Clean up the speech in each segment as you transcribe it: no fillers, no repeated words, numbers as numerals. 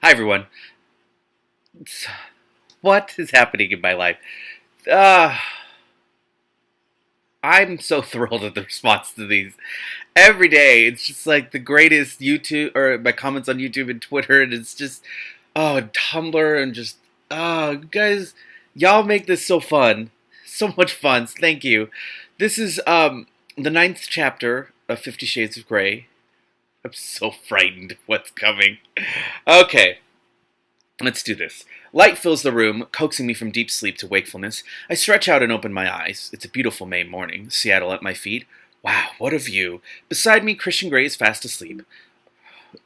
Hi, everyone. What is happening in my life? Uh, I'm so thrilled at the response to these. Every day, it's just like the greatest YouTube, or my comments on YouTube and Twitter, and it's just, and Tumblr, and just, guys, y'all make this so fun. So much fun. Thank you. This is, the ninth chapter of 50 Shades of Grey. I'm so frightened of what's coming. Okay. Let's do this. Light fills the room, coaxing me from deep sleep to wakefulness. I stretch out and open my eyes. It's a beautiful May morning. Seattle at my feet. Wow, what a view. Beside me, Christian Grey is fast asleep.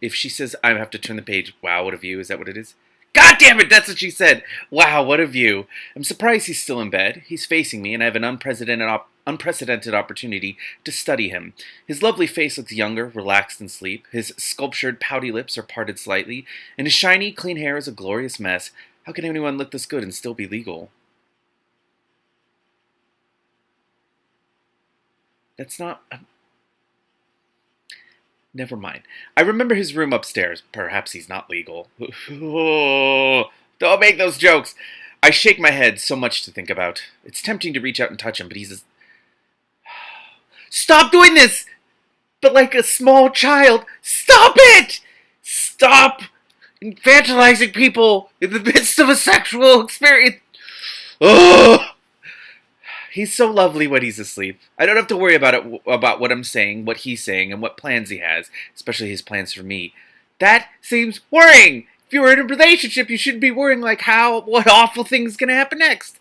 If she says I have to turn the page, wow, what a view, is that what it is? God damn it, that's what she said! Wow, what a view. I'm surprised he's still in bed. He's facing me, and I have an unprecedented opportunity to study him. His lovely face looks younger, relaxed in sleep. His sculptured, pouty lips are parted slightly, and his shiny, clean hair is a glorious mess. How can anyone look this good and still be legal? That's not... Never mind. I remember his room upstairs. Perhaps he's not legal. Oh, don't make those jokes. I shake my head, so much to think about. It's tempting to reach out and touch him, but he's... Stop doing this! But like a small child. Stop it! Stop infantilizing people in the midst of a sexual experience. Ugh! He's so lovely when he's asleep. I don't have to worry about what I'm saying, what he's saying, and what plans he has, especially his plans for me. That seems worrying. If you're in a relationship, you shouldn't be worrying like what awful thing's gonna happen next.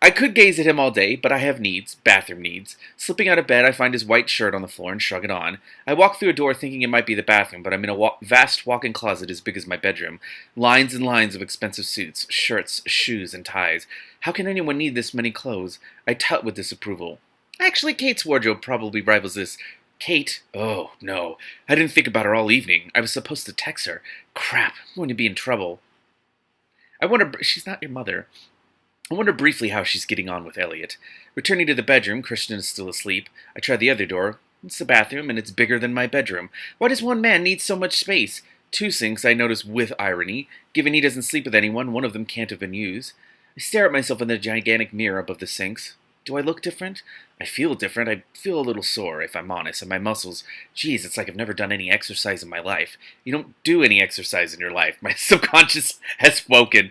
I could gaze at him all day, but I have needs, bathroom needs. Slipping out of bed, I find his white shirt on the floor and shrug it on. I walk through a door thinking it might be the bathroom, but I'm in a vast walk-in closet as big as my bedroom. Lines and lines of expensive suits, shirts, shoes, and ties. How can anyone need this many clothes? I tout with disapproval. Actually, Kate's wardrobe probably rivals this. Kate? Oh, no. I didn't think about her all evening. I was supposed to text her. Crap, I'm going to be in trouble. I wonder, she's not your mother. I wonder briefly how she's getting on with Elliot. Returning to the bedroom, Christian is still asleep. I try the other door. It's the bathroom, and it's bigger than my bedroom. Why does one man need so much space? Two sinks, I notice with irony. Given he doesn't sleep with anyone, one of them can't have been used. I stare at myself in the gigantic mirror above the sinks. Do I look different? I feel different. I feel a little sore, if I'm honest, and my muscles... Geez, it's like I've never done any exercise in my life. You don't do any exercise in your life. My subconscious has spoken.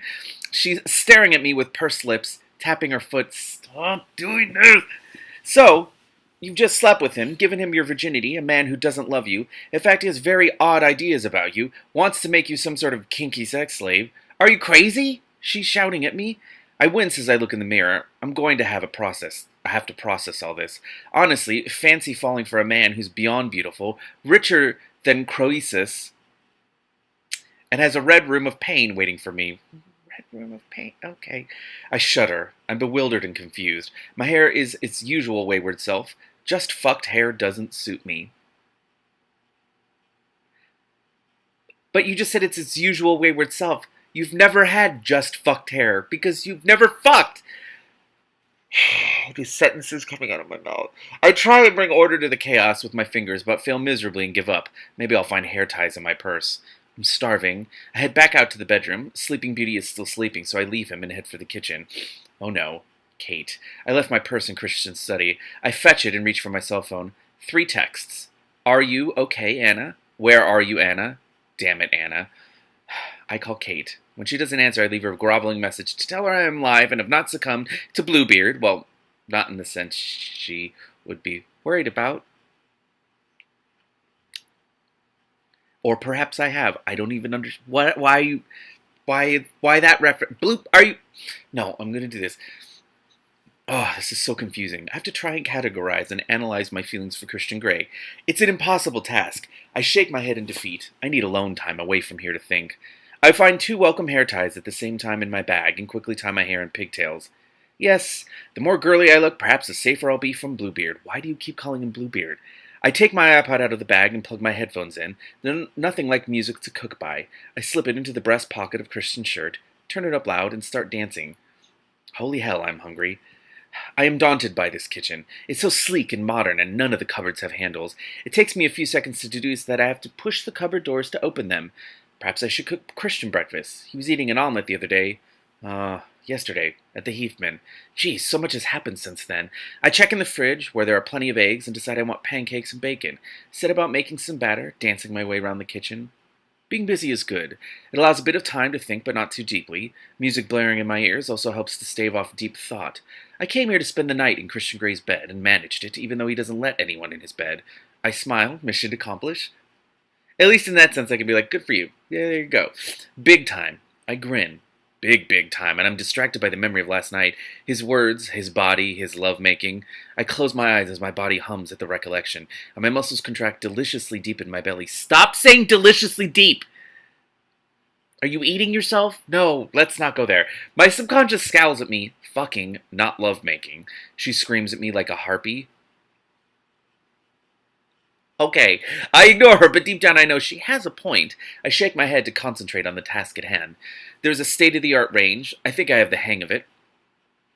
She's staring at me with pursed lips, tapping her foot. Stop doing this! So, you've just slept with him, given him your virginity, a man who doesn't love you. In fact, he has very odd ideas about you, wants to make you some sort of kinky sex slave. Are you crazy? She's shouting at me. I wince as I look in the mirror. I'm going to have a process. I have to process all this. Honestly, fancy falling for a man who's beyond beautiful, richer than Croesus, and has a red room of pain waiting for me. Red room of pain? Okay. I shudder. I'm bewildered and confused. My hair is its usual wayward self. Just fucked hair doesn't suit me. But you just said it's its usual wayward self. You've never had just fucked hair, because you've never fucked. These sentences coming out of my mouth. I try and bring order to the chaos with my fingers, but fail miserably and give up. Maybe I'll find hair ties in my purse. I'm starving. I head back out to the bedroom. Sleeping Beauty is still sleeping, so I leave him and head for the kitchen. Oh no. Kate. I left my purse in Christian's study. I fetch it and reach for my cell phone. 3 texts. Are you okay, Anna? Where are you, Anna? Damn it, Anna. I call Kate. When she doesn't answer, I leave her a groveling message to tell her I am live and have not succumbed to Bluebeard. Well, not in the sense she would be worried about. Or perhaps I have. I don't even understand. Why that reference? Are you? No, I'm going to do this. Oh, this is so confusing. I have to try and categorize and analyze my feelings for Christian Grey. It's an impossible task. I shake my head in defeat. I need alone time away from here to think. I find 2 welcome hair ties at the same time in my bag and quickly tie my hair in pigtails. Yes, the more girly I look, perhaps the safer I'll be from Bluebeard. Why do you keep calling him Bluebeard? I take my iPod out of the bag and plug my headphones in. Nothing like music to cook by. I slip it into the breast pocket of Christian's shirt, turn it up loud, and start dancing. Holy hell, I'm hungry. I am daunted by this kitchen. It's so sleek and modern, and none of the cupboards have handles. It takes me a few seconds to deduce that I have to push the cupboard doors to open them. Perhaps I should cook Christian breakfast. He was eating an omelet the other day. Yesterday, at the Heathman. Geez, so much has happened since then. I check in the fridge, where there are plenty of eggs, and decide I want pancakes and bacon. Set about making some batter, dancing my way around the kitchen. Being busy is good. It allows a bit of time to think, but not too deeply. Music blaring in my ears also helps to stave off deep thought. I came here to spend the night in Christian Grey's bed, and managed it, even though he doesn't let anyone in his bed. I smile, mission accomplished. At least in that sense, I can be like, good for you. Yeah, there you go. Big time. I grin. Big time, and I'm distracted by the memory of last night. His words, his body, his love-making. I close my eyes as my body hums at the recollection, and my muscles contract deliciously deep in my belly. Stop saying deliciously deep! Are you eating yourself? No, let's not go there. My subconscious scowls at me. Fucking, not love-making. She screams at me like a harpy. Okay, I ignore her, but deep down I know she has a point. I shake my head to concentrate on the task at hand. There's a state-of-the-art range. I think I have the hang of it.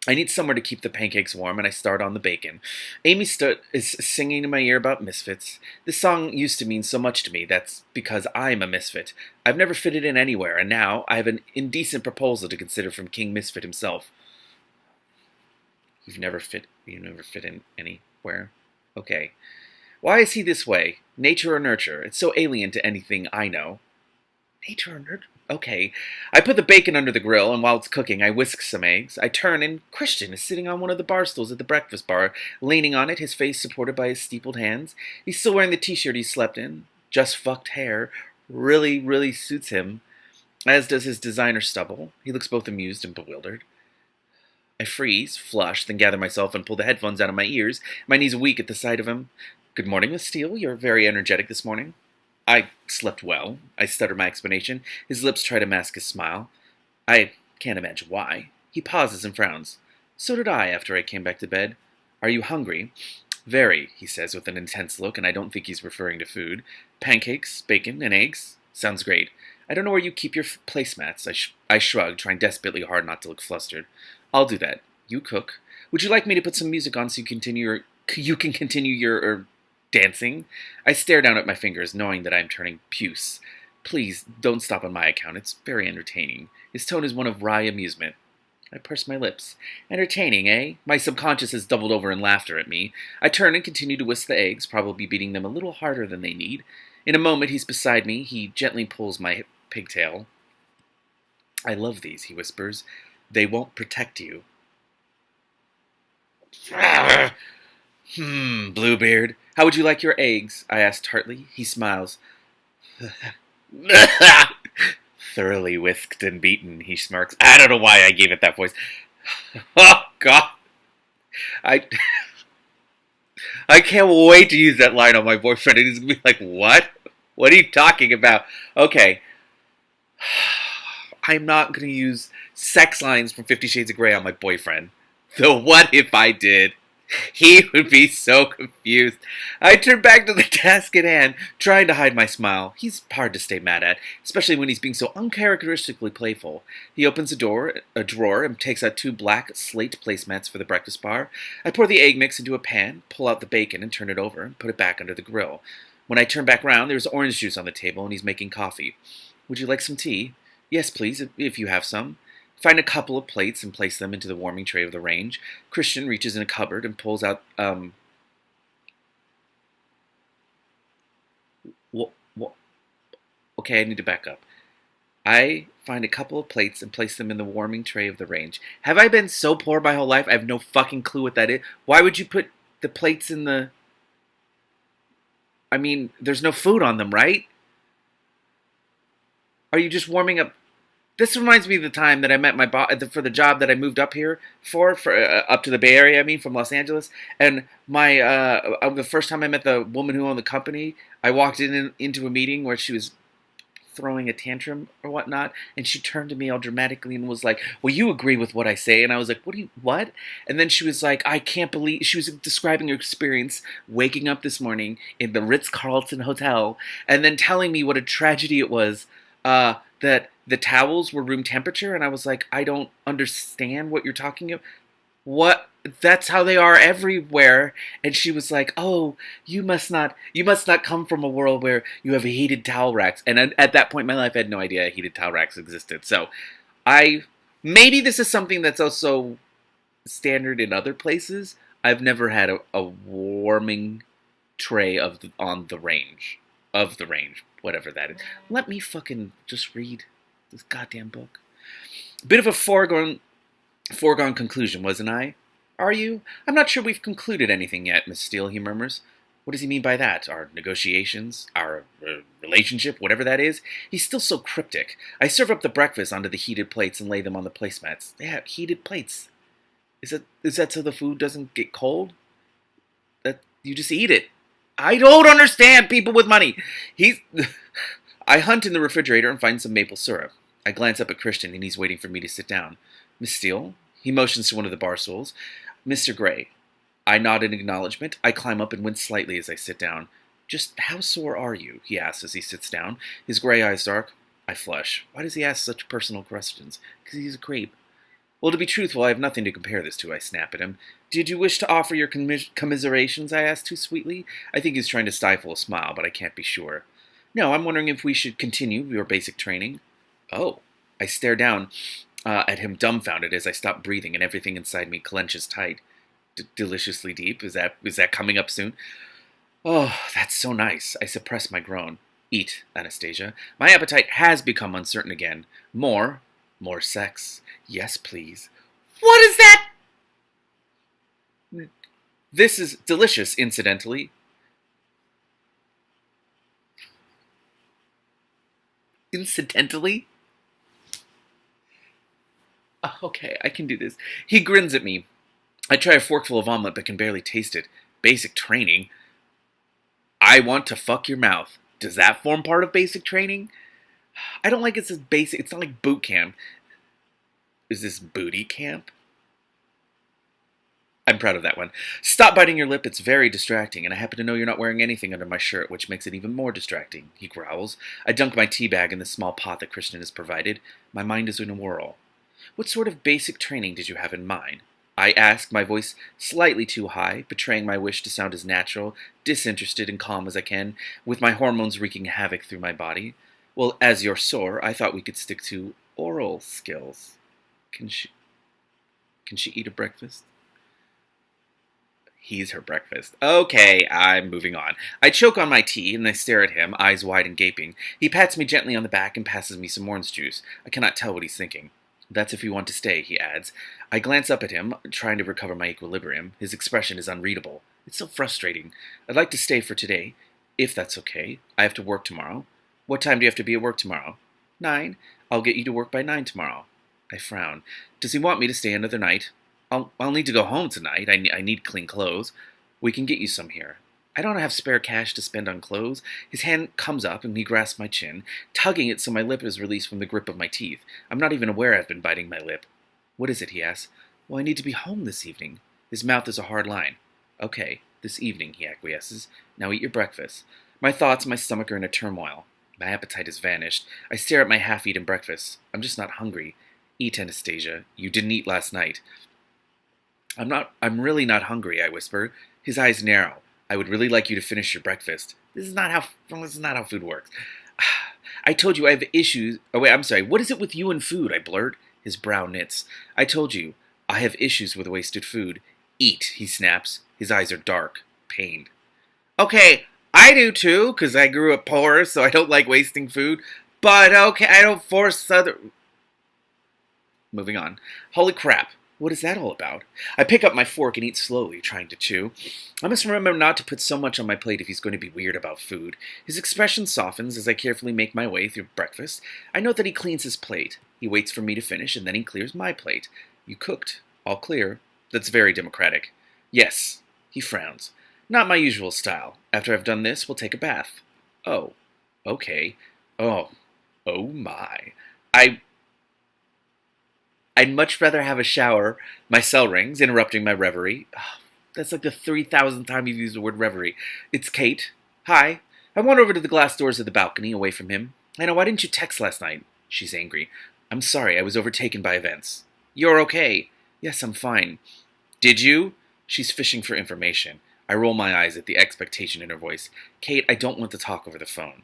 I need somewhere to keep the pancakes warm, and I start on the bacon. Amy is singing in my ear about misfits. This song used to mean so much to me. That's because I'm a misfit. I've never fitted in anywhere, and now I have an indecent proposal to consider from King Misfit himself. You never fit in anywhere? Okay. Why is he this way? Nature or nurture? It's so alien to anything I know. Nature or nurture? Okay. I put the bacon under the grill, and while it's cooking, I whisk some eggs. I turn, and Christian is sitting on one of the bar stools at the breakfast bar, leaning on it, his face supported by his steepled hands. He's still wearing the t-shirt he slept in. Just fucked hair. Really suits him, as does his designer stubble. He looks both amused and bewildered. I freeze, flush, then gather myself and pull the headphones out of my ears. My knees weak at the sight of him. Good morning, Miss Steele. You're very energetic this morning. I slept well. I stutter my explanation. His lips try to mask his smile. I can't imagine why. He pauses and frowns. So did I after I came back to bed. Are you hungry? Very, he says with an intense look, and I don't think he's referring to food. Pancakes, bacon, and eggs? Sounds great. I don't know where you keep your placemats. I shrug, trying desperately hard not to look flustered. I'll do that. You cook. Would you like me to put some music on so you can continue your dancing? I stare down at my fingers, knowing that I'm turning puce. Please, don't stop on my account. It's very entertaining. His tone is one of wry amusement. I purse my lips. Entertaining, eh? My subconscious has doubled over in laughter at me. I turn and continue to whisk the eggs, probably beating them a little harder than they need. In a moment, he's beside me. He gently pulls my pigtail. I love these, he whispers. They won't protect you. Bluebeard. How would you like your eggs? I asked tartly. He smiles. Thoroughly whisked and beaten, he smirks. I don't know why I gave it that voice. Oh, God. I can't wait to use that line on my boyfriend. And he's going to be like, what? What are you talking about? Okay. I'm not going to use sex lines from 50 Shades of Grey on my boyfriend. Though what if I did? He would be so confused. I turn back to the task at hand, trying to hide my smile. He's hard to stay mad at, especially when he's being so uncharacteristically playful. He opens a drawer, and takes out 2 black slate placemats for the breakfast bar. I pour the egg mix into a pan, pull out the bacon and turn it over, and put it back under the grill. When I turn back round, there's orange juice on the table, and he's making coffee. Would you like some tea? Yes, please, if you have some. Find a couple of plates and place them into the warming tray of the range. Christian reaches in a cupboard and pulls out, Okay, I need to back up. I find a couple of plates and place them in the warming tray of the range. Have I been so poor my whole life? I have no fucking clue what that is. Why would you put the plates in the... I mean, there's no food on them, right? Are you just warming up? This reminds me of the time that I met my boss for the job that I moved up here for up to the Bay Area. I mean, from Los Angeles. And my the first time I met the woman who owned the company, I walked into a meeting where she was throwing a tantrum or whatnot, and she turned to me all dramatically and was like, "Well, you agree with what I say?" And I was like, "What?" And then she was like, "I can't believe..." She was describing her experience waking up this morning in the Ritz-Carlton Hotel, and then telling me what a tragedy it was that the towels were room temperature, and I was like, I don't understand what you're talking about. What? That's how they are everywhere. And she was like, "Oh, you must not come from a world where you have a heated towel racks." And at that point in my life, I had no idea heated towel racks existed. So I maybe this is something that's also standard in other places. I've never had a warming tray on the range of the range, whatever that is. Let me fucking just read this goddamn book. Bit of a foregone conclusion, wasn't I? Are you? I'm not sure we've concluded anything yet, Miss Steele, he murmurs. What does he mean by that? Our negotiations? Our relationship? Whatever that is? He's still so cryptic. I serve up the breakfast onto the heated plates and lay them on the placemats. Yeah, heated plates. Is that so the food doesn't get cold? That you just eat it. I don't understand people with money. He's I hunt in the refrigerator and find some maple syrup. I glance up at Christian and he's waiting for me to sit down. Miss Steele? He motions to one of the bar stools. Mr. Gray. I nod in acknowledgement. I climb up and wince slightly as I sit down. Just how sore are you? He asks as he sits down. His gray eyes dark. I flush. Why does he ask such personal questions? Because he's a creep. Well, to be truthful, I have nothing to compare this to, I snap at him. Did you wish to offer your commiserations? I asked too sweetly. I think he's trying to stifle a smile, but I can't be sure. No, I'm wondering if we should continue your basic training. Oh. I stare down at him dumbfounded as I stop breathing and everything inside me clenches tight. Deliciously deep? Is that coming up soon? Oh, that's so nice. I suppress my groan. Eat, Anastasia. My appetite has become uncertain again. More sex. Yes, please. What is that? This is delicious, incidentally. Incidentally? Okay, I can do this. He grins at me. I try a forkful of omelet but can barely taste it. Basic training? I want to fuck your mouth. Does that form part of basic training? I don't like it's as basic. It's not like boot camp. Is this booty camp? I'm proud of that one. Stop biting your lip. It's very distracting, and I happen to know you're not wearing anything under my shirt, which makes it even more distracting, he growls. I dunk my tea bag in the small pot that Christian has provided. My mind is in a whirl. What sort of basic training did you have in mind? I ask, my voice slightly too high, betraying my wish to sound as natural, disinterested, and calm as I can, with my hormones wreaking havoc through my body. Well, as you're sore, I thought we could stick to oral skills. Can she eat a breakfast? He's her breakfast. Okay, I'm moving on. I choke on my tea and I stare at him, eyes wide and gaping. He pats me gently on the back and passes me some orange juice. I cannot tell what he's thinking. That's if you want to stay, he adds. I glance up at him, trying to recover my equilibrium. His expression is unreadable. It's so frustrating. I'd like to stay for today, if that's okay. I have to work tomorrow. What time do you have to be at work tomorrow? 9. I'll get you to work by 9 tomorrow. I frown. Does he want me to stay another night? I'll need to go home tonight. I need clean clothes. We can get you some here. I don't have spare cash to spend on clothes. His hand comes up and he grasps my chin, tugging it so my lip is released from the grip of my teeth. I'm not even aware I've been biting my lip. What is it, he asks. Well, I need to be home this evening. His mouth is a hard line. Okay, this evening, he acquiesces. Now eat your breakfast. My thoughts and my stomach are in a turmoil. My appetite has vanished. I stare at my half-eaten breakfast. I'm just not hungry. Eat, Anastasia. You didn't eat last night. I'm really not hungry, I whisper. His eyes narrow. I would really like you to finish your breakfast. This is not how food works. I told you I have issues. Oh, wait, I'm sorry. What is it with you and food? I blurt. His brow knits. I told you, I have issues with wasted food. Eat, he snaps. His eyes are dark, pained. Okay, I do too, because I grew up poor, so I don't like wasting food. But okay, I don't force other... Moving on. Holy crap. What is that all about? I pick up my fork and eat slowly, trying to chew. I must remember not to put so much on my plate if he's going to be weird about food. His expression softens as I carefully make my way through breakfast. I note that he cleans his plate. He waits for me to finish, and then he clears my plate. You cooked. All clear. That's very democratic. Yes. He frowns. Not my usual style. After I've done this, we'll take a bath. Oh. Okay. Oh my. I'd much rather have a shower. My cell rings, interrupting my reverie. Oh, that's like the 3,000th time you've used the word reverie. It's Kate. Hi. I wander over to the glass doors of the balcony, away from him. Anna, why didn't you text last night? She's angry. I'm sorry, I was overtaken by events. You're okay. Yes, I'm fine. Did you? She's fishing for information. I roll my eyes at the expectation in her voice. Kate, I don't want to talk over the phone.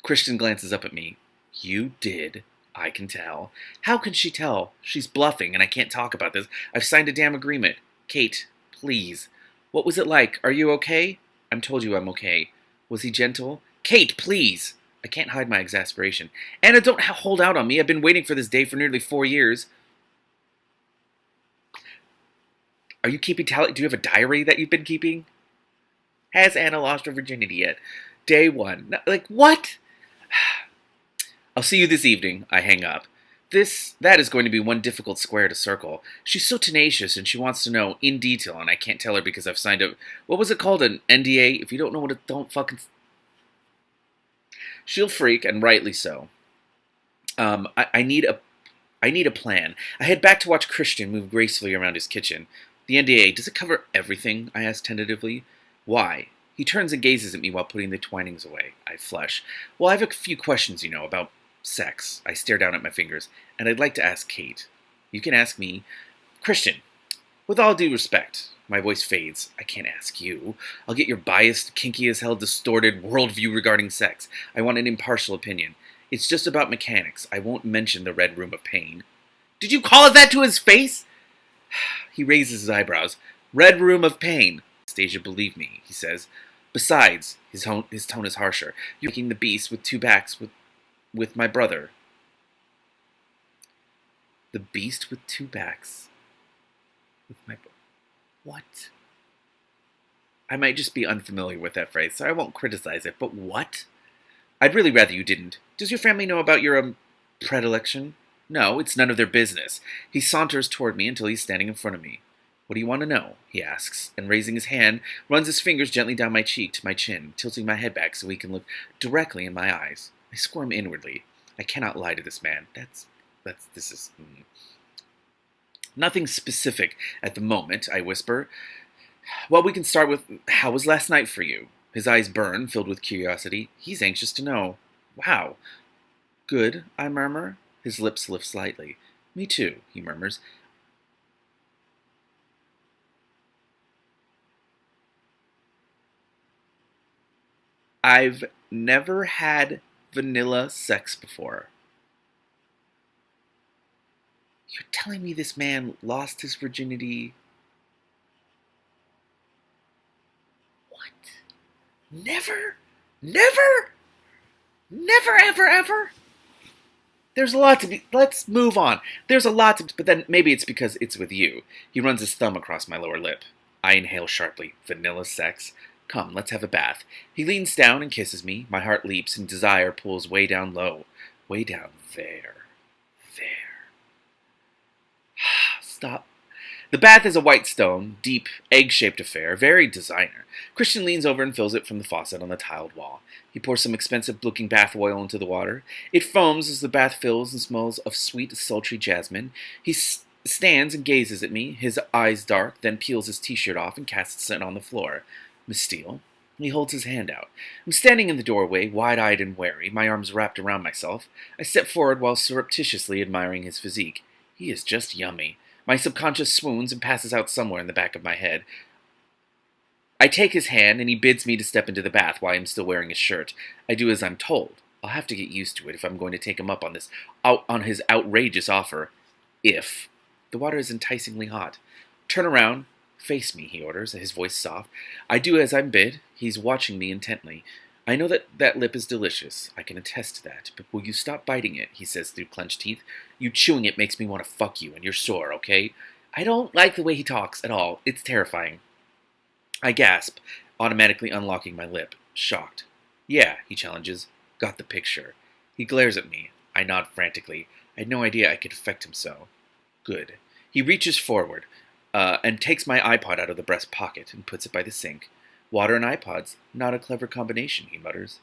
Christian glances up at me. You did. I can tell. How can she tell? She's bluffing, and I can't talk about this. I've signed a damn agreement. Kate, please. What was it like? Are you okay? I'm told you I'm okay. Was he gentle? Kate, please! I can't hide my exasperation. Anna, don't hold out on me. I've been waiting for this day for nearly 4 years. Are you keeping tally? Do you have a diary that you've been keeping? Has Anna lost her virginity yet? Day 1. Like, what? I'll see you this evening. I hang up. That is going to be one difficult square to circle. She's so tenacious and she wants to know in detail, and I can't tell her because I've signed a, what was it called? An NDA? If you don't know what it, don't fucking... She'll freak, and rightly so. I need a plan. I head back to watch Christian move gracefully around his kitchen. The NDA, does it cover everything? I ask tentatively. Why? He turns and gazes at me while putting the twinings away. I flush. Well, I have a few questions, about sex. I stare down at my fingers, and I'd like to ask Kate. You can ask me. Christian, with all due respect, my voice fades. I can't ask you. I'll get your biased, kinky as hell, distorted worldview regarding sex. I want an impartial opinion. It's just about mechanics. I won't mention the Red Room of Pain. Did you call it that to his face? He raises his eyebrows. Red Room of Pain. Stasia, believe me, he says. Besides, his tone is harsher. You're making the beast with 2 backs with my brother. The beast with 2 backs. With my brother. What? I might just be unfamiliar with that phrase, so I won't criticize it, but what? I'd really rather you didn't. Does your family know about your, predilection? No, it's none of their business. He saunters toward me until he's standing in front of me. What do you want to know? He asks, and raising his hand, runs his fingers gently down my cheek to my chin, tilting my head back so he can look directly in my eyes. I squirm inwardly. I cannot lie to this man. This is... Nothing specific at the moment, I whisper. Well, we can start with, how was last night for you? His eyes burn, filled with curiosity. He's anxious to know. Wow. Good, I murmur. His lips lift slightly. Me too, he murmurs. I've never had vanilla sex before. You're telling me this man lost his virginity? What? Never? Never? Never, ever, ever? There's a lot to be... Let's move on. There's a lot to... But then maybe it's because it's with you. He runs his thumb across my lower lip. I inhale sharply. Vanilla sex? Come, let's have a bath. He leans down and kisses me. My heart leaps and desire pulls way down low. Way down there. Stop. The bath is a white stone, deep, egg-shaped affair, very designer. Christian leans over and fills it from the faucet on the tiled wall. He pours some expensive-looking bath oil into the water. It foams as the bath fills and smells of sweet, sultry jasmine. He stands and gazes at me, his eyes dark, then peels his t-shirt off and casts it on the floor. Miss Steele. He holds his hand out. I'm standing in the doorway, wide-eyed and wary, my arms wrapped around myself. I step forward while surreptitiously admiring his physique. He is just yummy. My subconscious swoons and passes out somewhere in the back of my head. I take his hand, and he bids me to step into the bath while I'm still wearing his shirt. I do as I'm told. I'll have to get used to it if I'm going to take him up on his outrageous offer. If. The water is enticingly hot. Turn around. Face me, he orders, his voice soft. I do as I'm bid. He's watching me intently. I know that lip is delicious. I can attest to that. But will you stop biting it, he says through clenched teeth. You chewing it makes me want to fuck you, and you're sore, okay? I don't like the way he talks at all. It's terrifying. I gasp, automatically unlocking my lip, shocked. Yeah, he challenges. Got the picture. He glares at me. I nod frantically. I had no idea I could affect him so. Good. He reaches forward and takes my iPod out of the breast pocket and puts it by the sink. Water and iPods, not a clever combination, he mutters.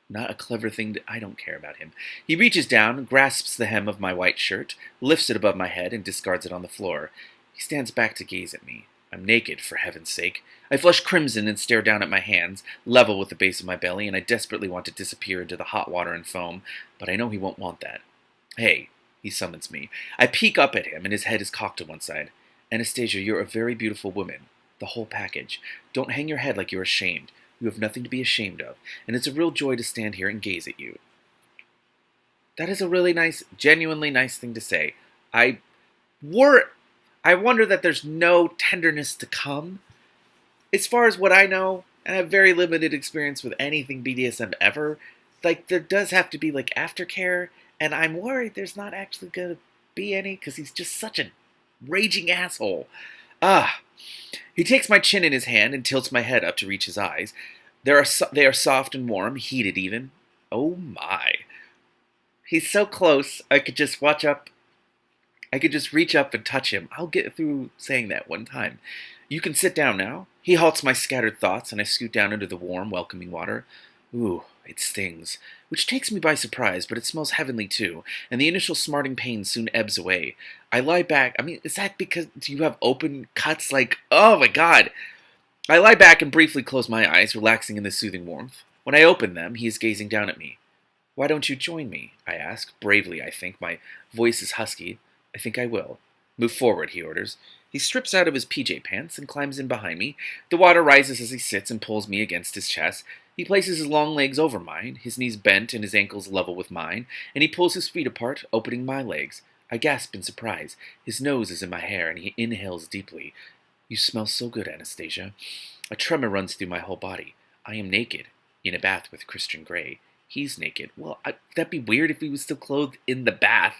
Not a clever thing I don't care about him. He reaches down, grasps the hem of my white shirt, lifts it above my head, and discards it on the floor. He stands back to gaze at me. I'm naked, for heaven's sake. I flush crimson and stare down at my hands, level with the base of my belly, and I desperately want to disappear into the hot water and foam, but I know he won't want that. Hey, He summons me. I peek up at him, and his head is cocked to one side. Anastasia, you're a very beautiful woman. The whole package. Don't hang your head like you're ashamed. You have nothing to be ashamed of, and it's a real joy to stand here and gaze at you. That is a really nice, genuinely nice thing to say. I wonder that there's no tenderness to come. As far as what I know, and I have very limited experience with anything BDSM ever, like, there does have to be, like, aftercare, and I'm worried there's not actually gonna be any, because he's just such a raging asshole. Ah. He takes my chin in his hand and tilts my head up to reach his eyes. They are soft and warm, heated even. Oh my. He's so close, I could just reach up and touch him. I'll get through saying that one time. You can sit down now. He halts my scattered thoughts, and I scoot down into the warm, welcoming water. Ooh, it stings, which takes me by surprise, but it smells heavenly too, and the initial smarting pain soon ebbs away. I lie back. Is that because you have open cuts? Like, oh my god. I lie back and briefly close my eyes, relaxing in the soothing warmth. When I open them, he is gazing down at me. Why don't you join me? I ask, bravely, I think. My voice is husky. I think I will. Move forward, he orders. He strips out of his PJ pants and climbs in behind me. The water rises as he sits and pulls me against his chest. He places his long legs over mine, his knees bent and his ankles level with mine, and he pulls his feet apart, opening my legs. I gasp in surprise. His nose is in my hair, and he inhales deeply. You smell so good, Anastasia. A tremor runs through my whole body. I am naked, in a bath with Christian Grey. He's naked. Well, that'd be weird if he was still clothed in the bath.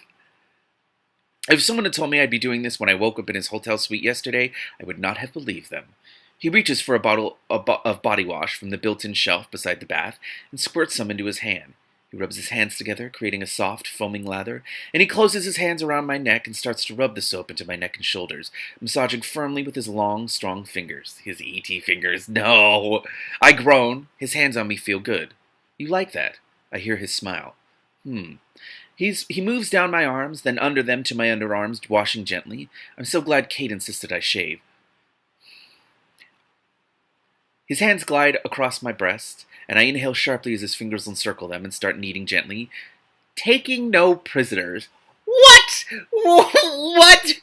If someone had told me I'd be doing this when I woke up in his hotel suite yesterday, I would not have believed them. He reaches for a bottle of body wash from the built-in shelf beside the bath and squirts some into his hand. He rubs his hands together, creating a soft, foaming lather, and he closes his hands around my neck and starts to rub the soap into my neck and shoulders, massaging firmly with his long, strong fingers. His E.T. fingers. No! I groan. His hands on me feel good. You like that? I hear his smile. He moves down my arms, then under them to my underarms, washing gently. I'm so glad Kate insisted I shave. His hands glide across my breast, and I inhale sharply as his fingers encircle them and start kneading gently. Taking no prisoners. What? What?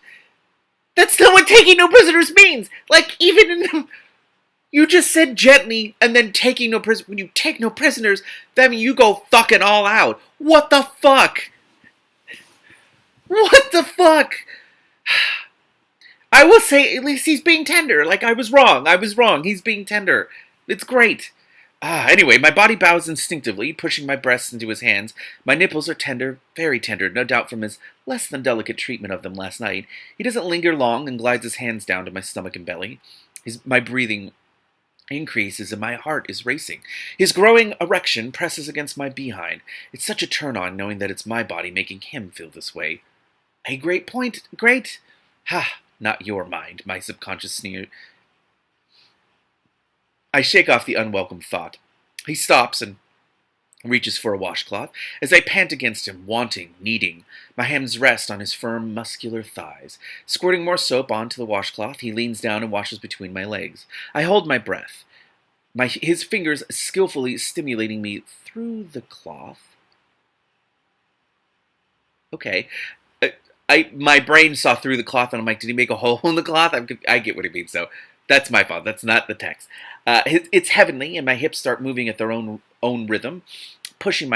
That's not what taking no prisoners means! Like, even in... You just said gently, and then taking no prisoners. When you take no prisoners, that means you go fucking all out. What the fuck? What the fuck? I will say, at least he's being tender. Like, I was wrong. He's being tender. It's great. Anyway, my body bows instinctively, pushing my breasts into his hands. My nipples are tender, very tender, no doubt from his less than delicate treatment of them last night. He doesn't linger long and glides his hands down to my stomach and belly. My breathing increases and my heart is racing. His growing erection presses against my behind. It's such a turn-on knowing that it's my body making him feel this way. A great point. Great. Not your mind, my subconscious sneer. I shake off the unwelcome thought. He stops and reaches for a washcloth as I pant against him, wanting, needing. My hands rest on his firm, muscular thighs. Squirting more soap onto the washcloth, he leans down and washes between my legs. I hold my breath, his fingers skillfully stimulating me through the cloth. Okay. My brain saw through the cloth, and I'm like, did he make a hole in the cloth? I get what he means, though. That's my fault. That's not the text. It's heavenly, and my hips start moving at their own rhythm, pushing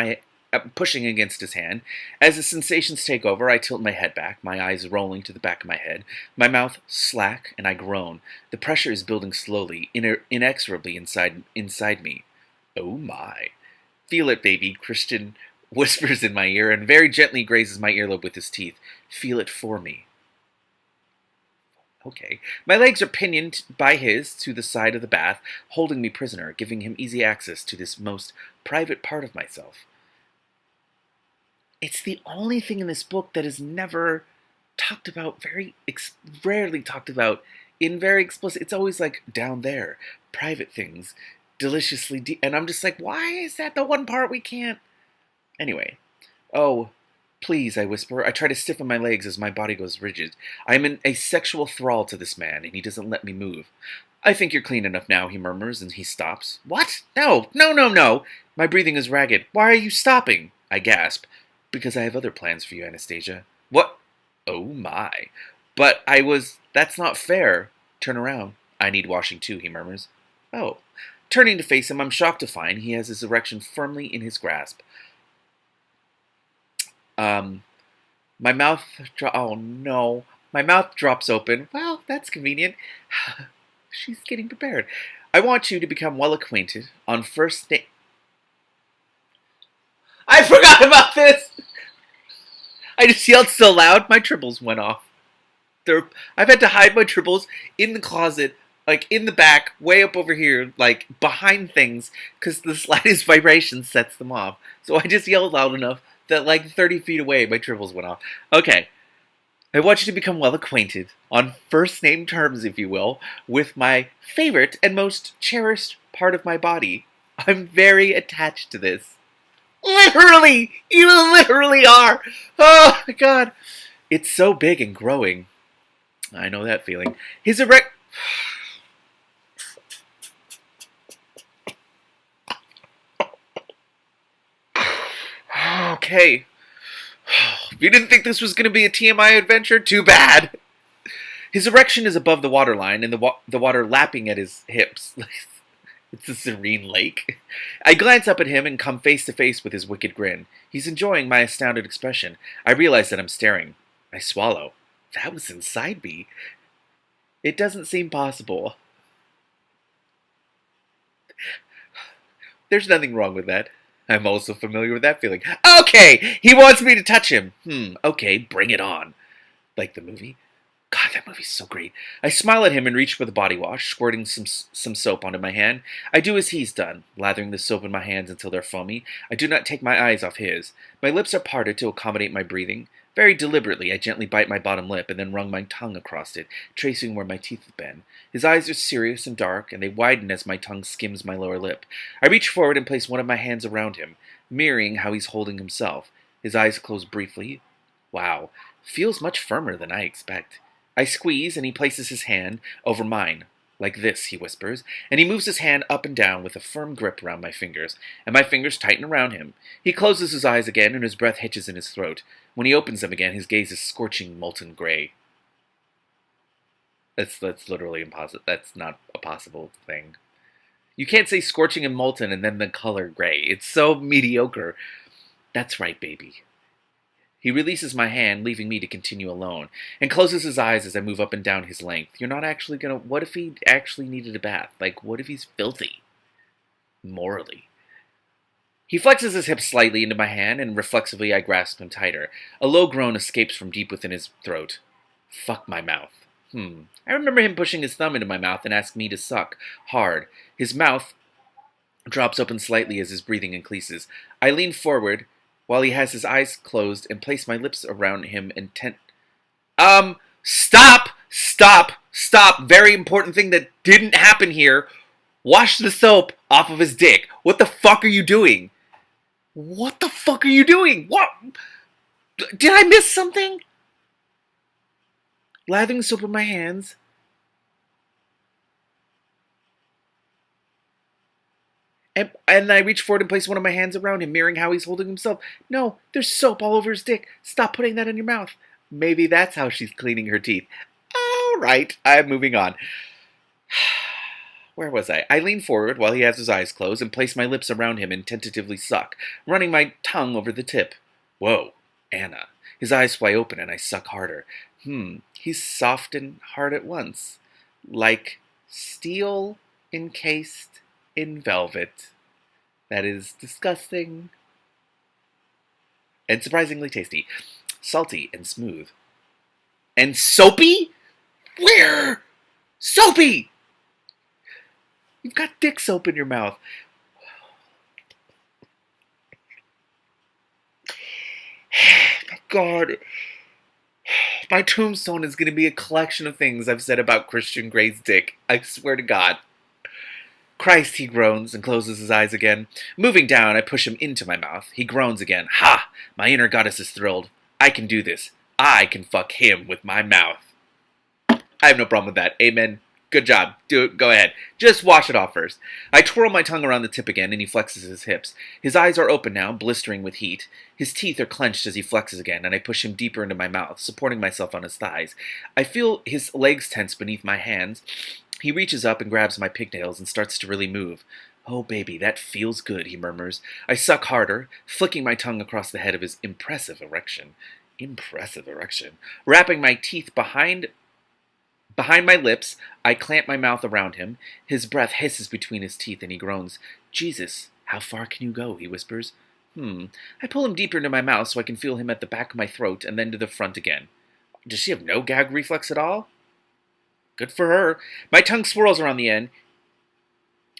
against his hand. As the sensations take over, I tilt my head back, my eyes rolling to the back of my head, my mouth slack, and I groan. The pressure is building slowly, inexorably inside me. Oh my. Feel it, baby, Christian whispers in my ear and very gently grazes my earlobe with his teeth. Feel it for me. Okay. My legs are pinioned by his to the side of the bath, holding me prisoner, giving him easy access to this most private part of myself. It's the only thing in this book that is never talked about, rarely talked about in very explicit. It's always like down there, private things, deliciously deep. And I'm just like, why is that the one part we can't? Anyway. Oh, please, I whisper. I try to stiffen my legs as my body goes rigid. I am a sexual thrall to this man, and he doesn't let me move. I think you're clean enough now, he murmurs, and he stops. What? No. My breathing is ragged. Why are you stopping? I gasp. Because I have other plans for you, Anastasia. What? Oh my. But that's not fair. Turn around. I need washing too, he murmurs. Oh. Turning to face him, I'm shocked to find he has his erection firmly in his grasp. My mouth, oh no. My mouth drops open. Well, that's convenient. She's getting prepared. I want you to become well acquainted on first name. I forgot about this! I just yelled so loud, my triples went off. I've had to hide my triples in the closet, like in the back, way up over here, like behind things, because the slightest vibration sets them off. So I just yelled loud enough that like 30 feet away, my triples went off. Okay. I want you to become well acquainted, on first name terms, if you will, with my favorite and most cherished part of my body. I'm very attached to this. Literally! You literally are! Oh, my God. It's so big and growing. I know that feeling. His erect... Okay. If you didn't think this was going to be a TMI adventure, too bad. His erection is above the waterline and the water lapping at his hips. It's a serene lake. I glance up at him and come face to face with his wicked grin. He's enjoying my astounded expression. I realize that I'm staring. I swallow. That was inside me. It doesn't seem possible. There's nothing wrong with that. I'm also familiar with that feeling. Okay, he wants me to touch him. Okay, bring it on. Like the movie? God, that movie's so great. I smile at him and reach for the body wash, squirting some soap onto my hand. I do as he's done, lathering the soap in my hands until they're foamy. I do not take my eyes off his. My lips are parted to accommodate my breathing. Very deliberately, I gently bite my bottom lip and then run my tongue across it, tracing where my teeth have been. His eyes are serious and dark, and they widen as my tongue skims my lower lip. I reach forward and place one of my hands around him, mirroring how he's holding himself. His eyes close briefly. Wow, feels much firmer than I expect. I squeeze, and he places his hand over mine. Like this, he whispers, and he moves his hand up and down with a firm grip around my fingers, and my fingers tighten around him. He closes his eyes again, and his breath hitches in his throat. When he opens them again, his gaze is scorching molten gray. That's literally impossible. That's not a possible thing. You can't say scorching and molten and then the color gray. It's so mediocre. That's right, baby. He releases my hand, leaving me to continue alone, and closes his eyes as I move up and down his length. You're not actually gonna... What if he actually needed a bath? Like, what if he's filthy? Morally. He flexes his hips slightly into my hand, and reflexively I grasp him tighter. A low groan escapes from deep within his throat. Fuck my mouth. I remember him pushing his thumb into my mouth and asking me to suck. Hard. His mouth drops open slightly as his breathing increases. I lean forward while he has his eyes closed and place my lips around him intent... Stop! Stop! Stop! Very important thing that didn't happen here. Wash the soap off of his dick. What the fuck are you doing? What the fuck are you doing? What? Did I miss something? Lathering soap in my hands. And I reach forward and place one of my hands around him, mirroring how he's holding himself. No, there's soap all over his dick. Stop putting that in your mouth. Maybe that's how she's cleaning her teeth. All right, I'm moving on. Where was I? I lean forward while he has his eyes closed and place my lips around him and tentatively suck, running my tongue over the tip. Whoa, Anna. His eyes fly open and I suck harder. He's soft and hard at once. Like steel encased in velvet. That is disgusting. And surprisingly tasty. Salty and smooth. And soapy? Where? Soapy! You've got dick soap in your mouth. My God. My tombstone is going to be a collection of things I've said about Christian Grey's dick. I swear to God. Christ, he groans and closes his eyes again. Moving down, I push him into my mouth. He groans again. Ha! My inner goddess is thrilled. I can do this. I can fuck him with my mouth. I have no problem with that. Amen. Good job. Do it. Go ahead. Just wash it off first. I twirl my tongue around the tip again, and he flexes his hips. His eyes are open now, blistering with heat. His teeth are clenched as he flexes again, and I push him deeper into my mouth, supporting myself on his thighs. I feel his legs tense beneath my hands. He reaches up and grabs my pigtails and starts to really move. Oh, baby, that feels good, he murmurs. I suck harder, flicking my tongue across the head of his impressive erection. Impressive erection. Wrapping my teeth behind my lips, I clamp my mouth around him. His breath hisses between his teeth, and he groans. Jesus, how far can you go? He whispers. I pull him deeper into my mouth so I can feel him at the back of my throat and then to the front again. Does she have no gag reflex at all? Good for her. My tongue swirls around the end.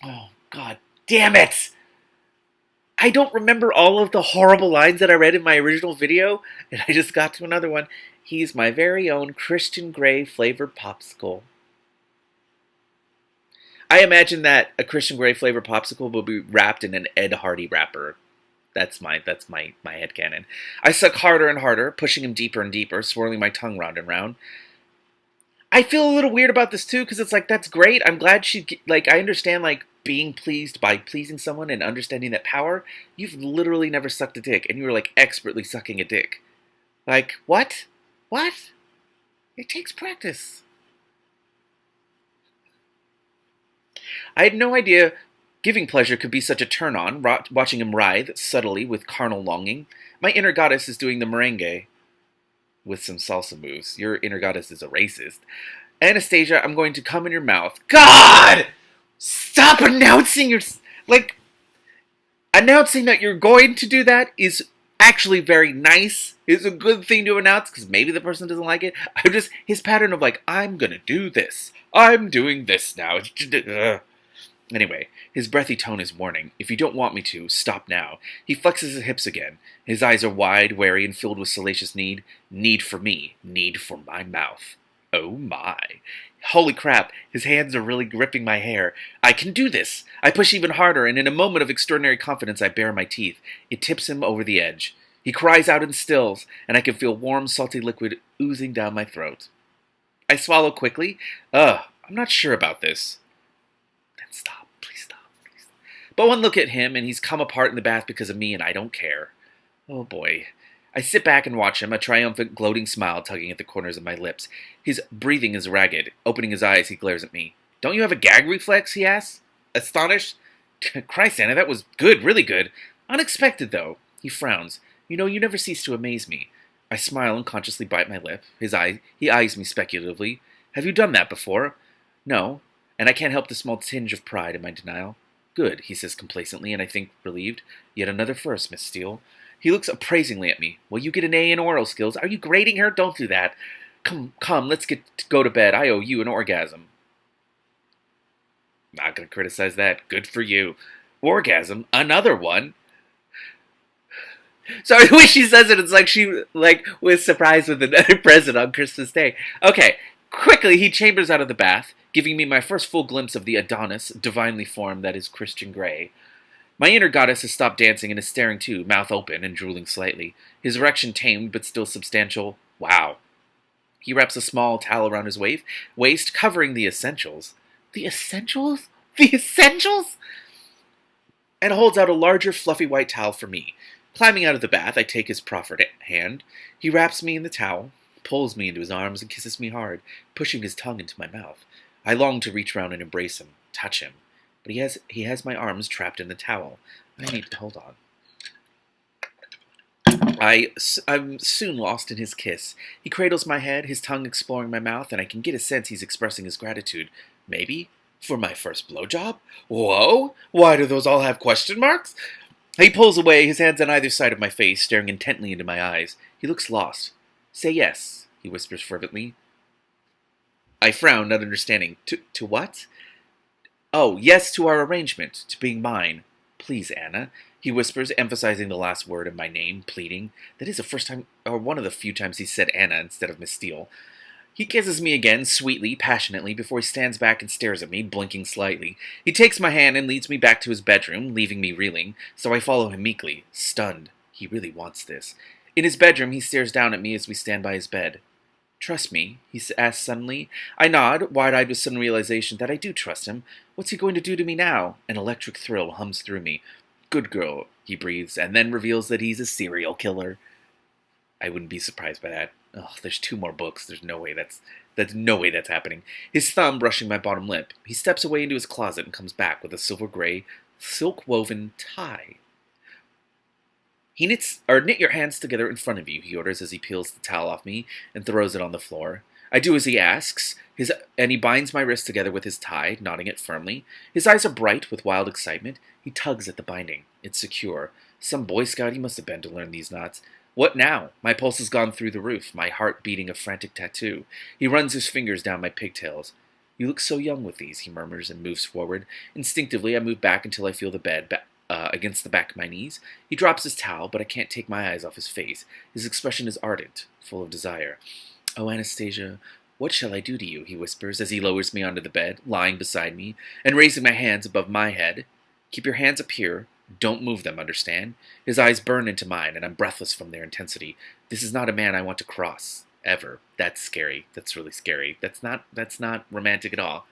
Oh, God damn it! I don't remember all of the horrible lines that I read in my original video, and I just got to another one. He's my very own Christian Grey flavored popsicle. I imagine that a Christian Grey flavored popsicle will be wrapped in an Ed Hardy wrapper. That's my headcanon. I suck harder and harder, pushing him deeper and deeper, swirling my tongue round and round. I feel a little weird about this too, because it's like, that's great. I'm glad I understand, being pleased by pleasing someone and understanding that power. You've literally never sucked a dick, and you were, expertly sucking a dick. What? What? It takes practice. I had no idea giving pleasure could be such a turn-on, watching him writhe subtly with carnal longing. My inner goddess is doing the merengue with some salsa moves. Your inner goddess is a racist. Anastasia, I'm going to come in your mouth. God! Stop announcing announcing that you're going to do that is actually very nice. It's a good thing to announce, because maybe the person doesn't like it. His pattern of I'm gonna do this. I'm doing this now. Anyway, his breathy tone is warning. If you don't want me to, stop now. He flexes his hips again. His eyes are wide, wary, and filled with salacious need. Need for me. Need for my mouth. Oh my. Holy crap, his hands are really gripping my hair. I can do this. I push even harder, and in a moment of extraordinary confidence, I bare my teeth. It tips him over the edge. He cries out and stills, and I can feel warm, salty liquid oozing down my throat. I swallow quickly. I'm not sure about this. Then stop. Please stop. Please stop. But one look at him, and he's come apart in the bath because of me, and I don't care. Oh boy. I sit back and watch him, a triumphant, gloating smile tugging at the corners of my lips. His breathing is ragged. Opening his eyes, he glares at me. Don't you have a gag reflex, he asks, astonished. Christ, Anna, that was good, really good. Unexpected, though. He frowns. You know, you never cease to amaze me. I smile and consciously bite my lip. He eyes me speculatively. Have you done that before? No, and I can't help the small tinge of pride in my denial. Good, he says complacently, and I think relieved. Yet another first, Miss Steele. He looks appraisingly at me. Will you get an A in oral skills? Are you grading her? Don't do that. Come, let's go to bed. I owe you an orgasm. Not gonna criticize that. Good for you. Orgasm? Another one? Sorry, the way she says it, it's like she was surprised with another present on Christmas Day. Okay, quickly he chambers out of the bath, giving me my first full glimpse of the Adonis, divinely formed that is Christian Grey. My inner goddess has stopped dancing and is staring too, mouth open and drooling slightly. His erection tamed but still substantial. Wow. He wraps a small towel around his waist, covering the essentials. The essentials? The essentials? And holds out a larger, fluffy white towel for me. Climbing out of the bath, I take his proffered hand. He wraps me in the towel, pulls me into his arms, and kisses me hard, pushing his tongue into my mouth. I long to reach round and embrace him, touch him. But he has my arms trapped in the towel. I need to hold on. I'm soon lost in his kiss. He cradles my head, his tongue exploring my mouth, and I can get a sense he's expressing his gratitude. Maybe? For my first blowjob? Whoa! Why do those all have question marks? He pulls away, his hands on either side of my face, staring intently into my eyes. He looks lost. Say yes, he whispers fervently. I frown, not understanding. To what? Oh, yes to our arrangement, to being mine. Please, Anna, he whispers, emphasizing the last word of my name, pleading. That is the first time, or one of the few times he said Anna instead of Miss Steele. He kisses me again, sweetly, passionately, before he stands back and stares at me, blinking slightly. He takes my hand and leads me back to his bedroom, leaving me reeling, so I follow him meekly, stunned. He really wants this. In his bedroom, he stares down at me as we stand by his bed. Trust me, he asks suddenly. I nod, wide-eyed with sudden realization that I do trust him. What's he going to do to me now? An electric thrill hums through me. Good girl, he breathes, and then reveals that he's a serial killer. I wouldn't be surprised by that. Oh, there's 2 more books. There's no way that's happening. His thumb brushing my bottom lip. He steps away into his closet and comes back with a silver gray, silk-woven tie. Knit your hands together in front of you, he orders as he peels the towel off me and throws it on the floor. I do as he asks, and he binds my wrist together with his tie, knotting it firmly. His eyes are bright with wild excitement. He tugs at the binding. It's secure. Some Boy Scout he must have been to learn these knots. What now? My pulse has gone through the roof, my heart beating a frantic tattoo. He runs his fingers down my pigtails. You look so young with these, he murmurs and moves forward. Instinctively, I move back until I feel the bed against the back of my knees. He drops his towel, but I can't take my eyes off his face. His expression is ardent, full of desire. Oh, Anastasia, what shall I do to you? He whispers as he lowers me onto the bed, lying beside me, and raising my hands above my head. Keep your hands up here. Don't move them, understand? His eyes burn into mine, and I'm breathless from their intensity. This is not a man I want to cross. Ever. That's scary. That's really scary. That's not romantic at all.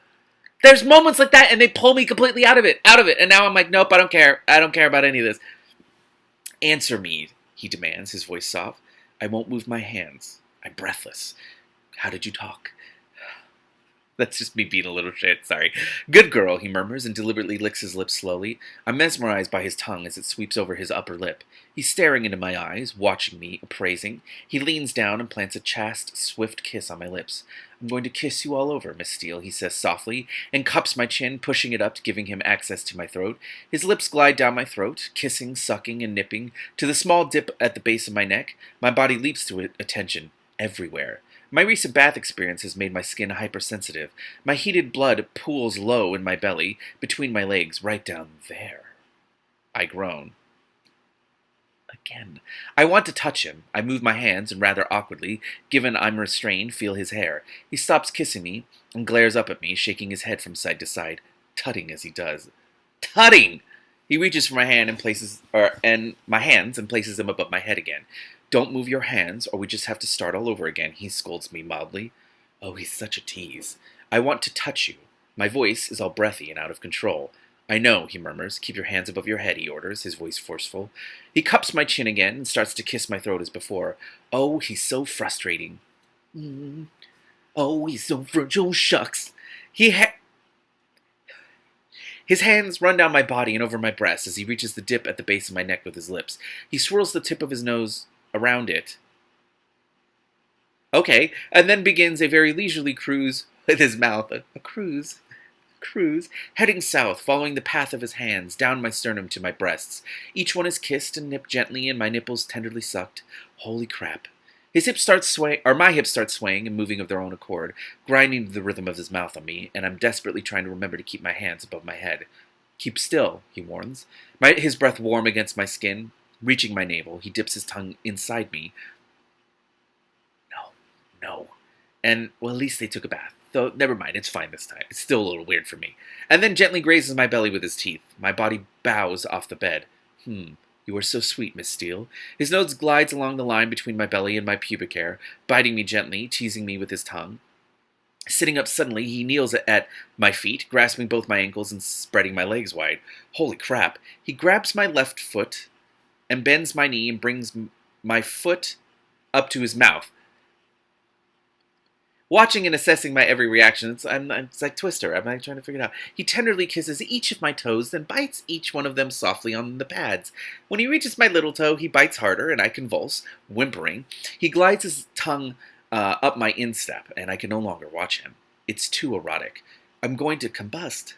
There's moments like that, and they pull me completely out of it. And now I'm like, nope, I don't care. I don't care about any of this. Answer me, he demands, his voice soft. I won't move my hands. I'm breathless. How did you talk? That's just me being a little shit, sorry. Good girl, he murmurs and deliberately licks his lips slowly. I'm mesmerized by his tongue as it sweeps over his upper lip. He's staring into my eyes, watching me, appraising. He leans down and plants a chaste, swift kiss on my lips. I'm going to kiss you all over, Miss Steele, he says softly, and cups my chin, pushing it up, giving him access to my throat. His lips glide down my throat, kissing, sucking, and nipping, to the small dip at the base of my neck. My body leaps to attention, everywhere. My recent bath experience has made my skin hypersensitive. My heated blood pools low in my belly, between my legs, right down there. I groan. Again. I want to touch him. I move my hands and rather awkwardly, given I'm restrained, feel his hair. He stops kissing me and glares up at me, shaking his head from side to side, tutting as he does. Tutting! He reaches for my hand and my hands and places them above my head again. Don't move your hands, or we just have to start all over again, he scolds me mildly. Oh, he's such a tease. I want to touch you. My voice is all breathy and out of control. I know, he murmurs. Keep your hands above your head, he orders, his voice forceful. He cups my chin again and starts to kiss my throat as before. Oh, he's so frustrating. Oh, he's so fragile, shucks. His hands run down my body and over my breast as he reaches the dip at the base of my neck with his lips. He swirls the tip of his nose around it. Okay, and then begins a very leisurely cruise with his mouth. A cruise, heading south, following the path of his hands, down my sternum to my breasts. Each one is kissed and nipped gently, and my nipples tenderly sucked. Holy crap. His hips start swaying, or my hips start swaying and moving of their own accord, grinding to the rhythm of his mouth on me, and I'm desperately trying to remember to keep my hands above my head. Keep still, he warns. His breath warm against my skin, reaching my navel. He dips his tongue inside me. No. And, well, at least they took a bath. Though, never mind, it's fine this time. It's still a little weird for me. And then gently grazes my belly with his teeth. My body bows off the bed. You are so sweet, Miss Steele. His nose glides along the line between my belly and my pubic hair, biting me gently, teasing me with his tongue. Sitting up suddenly, he kneels at my feet, grasping both my ankles and spreading my legs wide. Holy crap. He grabs my left foot and bends my knee and brings my foot up to his mouth. Watching and assessing my every reaction, it's like Twister. I'm like trying to figure it out. He tenderly kisses each of my toes, then bites each one of them softly on the pads. When he reaches my little toe, he bites harder, and I convulse, whimpering. He glides his tongue up my instep, and I can no longer watch him. It's too erotic. I'm going to combust.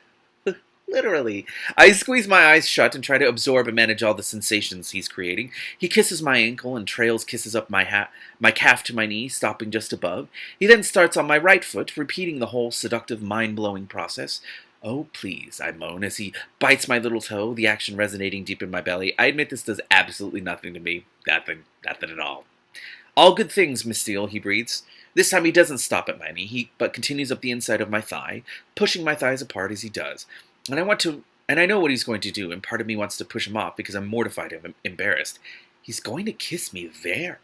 Literally. I squeeze my eyes shut and try to absorb and manage all the sensations he's creating. He kisses my ankle and trails kisses up my calf to my knee, stopping just above. He then starts on my right foot, repeating the whole seductive, mind-blowing process. Oh, please, I moan as he bites my little toe, the action resonating deep in my belly. I admit this does absolutely nothing to me. Nothing at all. All good things, Miss Steele, he breathes. This time he doesn't stop at my knee, but continues up the inside of my thigh, pushing my thighs apart as he does. And I know what he's going to do, and part of me wants to push him off because I'm mortified and embarrassed. He's going to kiss me there.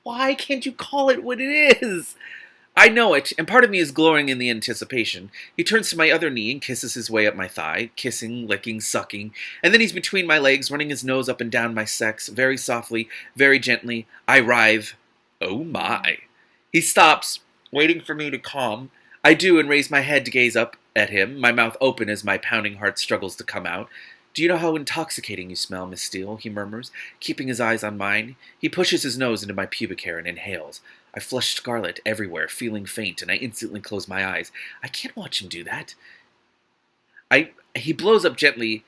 Why can't you call it what it is? I know it, and part of me is glorying in the anticipation. He turns to my other knee and kisses his way up my thigh, kissing, licking, sucking, and then he's between my legs, running his nose up and down my sex, very softly, very gently. I writhe. Oh my. He stops, waiting for me to calm. I do, and raise my head to gaze up at him, my mouth open as my pounding heart struggles to come out. Do you know how intoxicating you smell, Miss Steele? He murmurs, keeping his eyes on mine. He pushes his nose into my pubic hair and inhales. I flush scarlet everywhere, feeling faint, and I instantly close my eyes. I can't watch him do that. He blows up gently.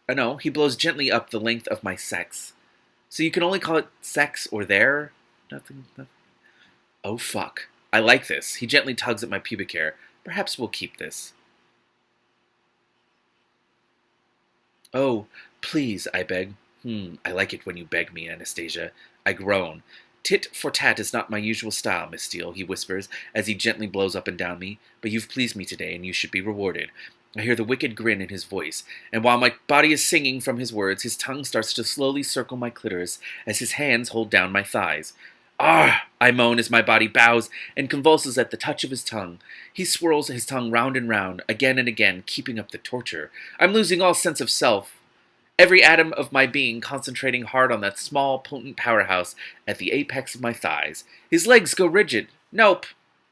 No, he blows gently up the length of my sex. So you can only call it sex or there? Nothing. Oh, fuck. I like this. He gently tugs at my pubic hair. Perhaps we'll keep this. Oh, please, I beg. I like it when you beg me, Anastasia. I groan. Tit for tat is not my usual style, Miss Steele, he whispers, as he gently blows up and down me, but you've pleased me today, and you should be rewarded. I hear the wicked grin in his voice, and while my body is singing from his words, his tongue starts to slowly circle my clitoris as his hands hold down my thighs. Ah! I moan as my body bows and convulses at the touch of his tongue. He swirls his tongue round and round, again and again, keeping up the torture. I'm losing all sense of self. Every atom of my being concentrating hard on that small, potent powerhouse at the apex of my thighs. His legs go rigid. Nope.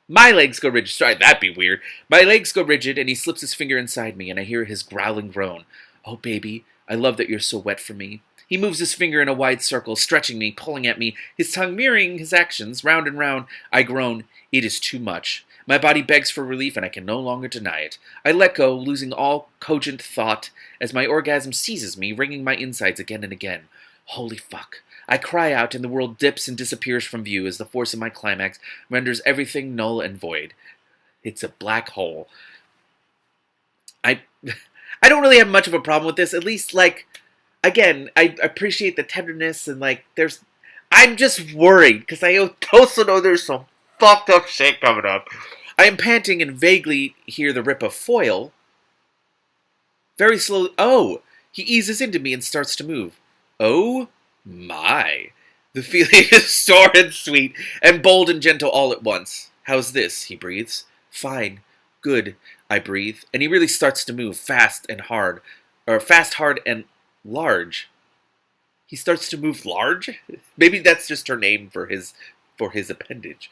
My legs go rigid. Sorry, that'd be weird. My legs go rigid, and he slips his finger inside me, and I hear his growling groan. Oh, baby, I love that you're so wet for me. He moves his finger in a wide circle, stretching me, pulling at me, his tongue mirroring his actions. Round and round, I groan. It is too much. My body begs for relief, and I can no longer deny it. I let go, losing all cogent thought, as my orgasm seizes me, wringing my insides again and again. Holy fuck. I cry out, and the world dips and disappears from view as the force of my climax renders everything null and void. It's a black hole. I don't really have much of a problem with this, at least, again, I appreciate the tenderness, and, I'm just worried, because I also know there's some fucked up shit coming up. I am panting and vaguely hear the rip of foil. Very slowly. Oh! He eases into me and starts to move. Oh my. The feeling is sore and sweet, and bold and gentle all at once. How's this? He breathes. Fine. Good. I breathe. And he really starts to move fast and hard. Or fast, hard, and large. He starts to move large? Maybe that's just her name for his appendage.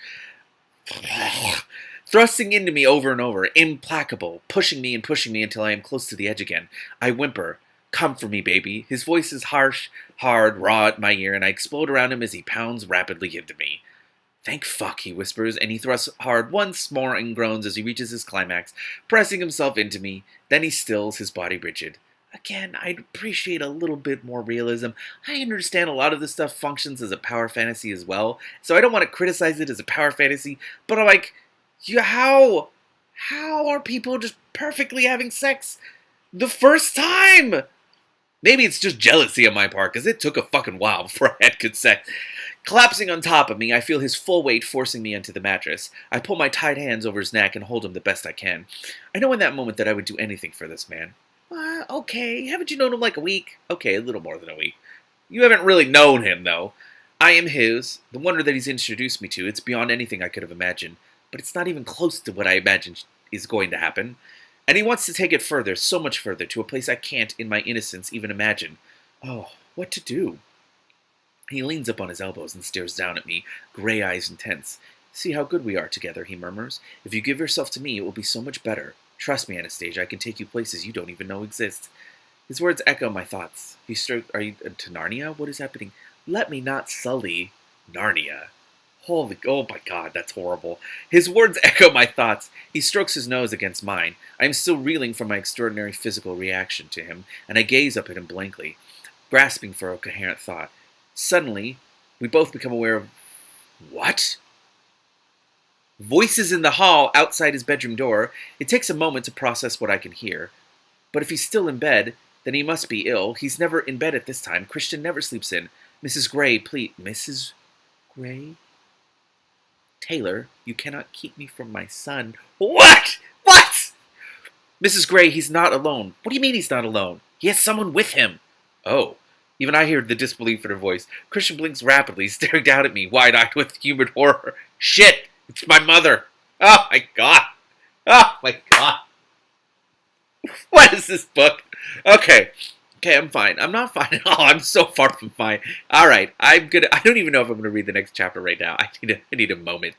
Thrusting into me over and over, implacable, pushing me until I am close to the edge again. I whimper, come for me, baby. His voice is harsh, hard, raw at my ear, and I explode around him as he pounds rapidly into me. Thank fuck, he whispers, and he thrusts hard once more and groans as he reaches his climax, pressing himself into me. Then he stills, his body rigid. Again, I'd appreciate a little bit more realism. I understand a lot of this stuff functions as a power fantasy as well, so I don't want to criticize it as a power fantasy, but I'm like, how are people just perfectly having sex the first time? Maybe it's just jealousy on my part, because it took a fucking while before I had good sex. Collapsing on top of me, I feel his full weight forcing me onto the mattress. I pull my tight hands over his neck and hold him the best I can. I know in that moment that I would do anything for this man. Okay, haven't you known him like a week? Okay, a little more than a week. You haven't really known him, though. I am his. The wonder that he's introduced me to, it's beyond anything I could have imagined. But it's not even close to what I imagined is going to happen. And he wants to take it further, so much further, to a place I can't, in my innocence, even imagine. Oh, what to do? He leans up on his elbows and stares down at me, gray eyes intense. See how good we are together, he murmurs. If you give yourself to me, it will be so much better. Trust me, Anastasia, I can take you places you don't even know exist. His words echo my thoughts. Are you to Narnia? What is happening? Let me not sully Narnia. Oh my god, that's horrible. His words echo my thoughts. He strokes his nose against mine. I am still reeling from my extraordinary physical reaction to him, and I gaze up at him blankly, grasping for a coherent thought. Suddenly, we both become aware of... What? Voices in the hall outside his bedroom door. It takes a moment to process what I can hear. But if he's still in bed, then he must be ill. He's never in bed at this time. Christian never sleeps in. Mrs. Gray, please... Mrs. Gray? Taylor, you cannot keep me from my son. What? What? Mrs. Gray, he's not alone. What do you mean he's not alone? He has someone with him. Oh. Even I hear the disbelief in her voice. Christian blinks rapidly, staring down at me, wide-eyed with human horror. Shit! It's my mother! Oh my god! Oh my god! What is this book? Okay. Okay, I'm fine. I'm not fine at all. I'm so far from fine. Alright, I don't even know if I'm gonna read the next chapter right now. I need a moment.